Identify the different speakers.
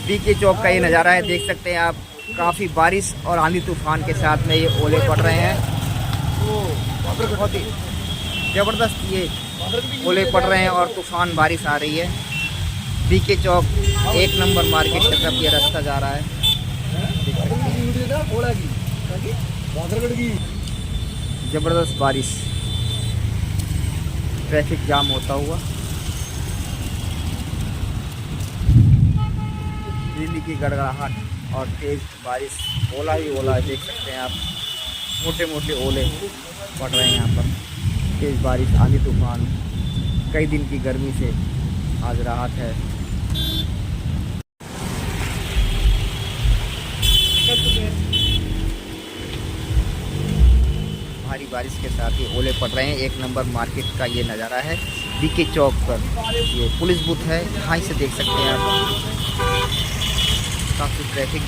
Speaker 1: BK चौक का ये नज़ारा है, देख सकते हैं आप। काफ़ी बारिश और आंधी तूफान के साथ में ये ओले पड़ रहे हैं। बहुत ही ज़बरदस्त ये ओले पड़ रहे हैं और तूफान बारिश आ रही है। बीके चौक 1 नंबर मार्केट की तरफ ये रास्ता जा रहा है, देख सकते हैं। ज़बरदस्त बारिश, ट्रैफिक जाम होता हुआ, बिजली की गड़गड़ाहट और तेज़ बारिश, ओला ही ओला है, देख सकते हैं आप। मोटे मोटे ओले पड़ रहे हैं यहाँ पर। तेज़ बारिश, आंधी तूफान, कई दिन की गर्मी से आज राहत है। भारी बारिश के साथ ही ओले पड़ रहे हैं। 1 नंबर मार्केट का ये नज़ारा है बीके चौक पर। ये पुलिस बूथ है, यहाँ से देख सकते हैं आप। काफ़ी ट्रैफिक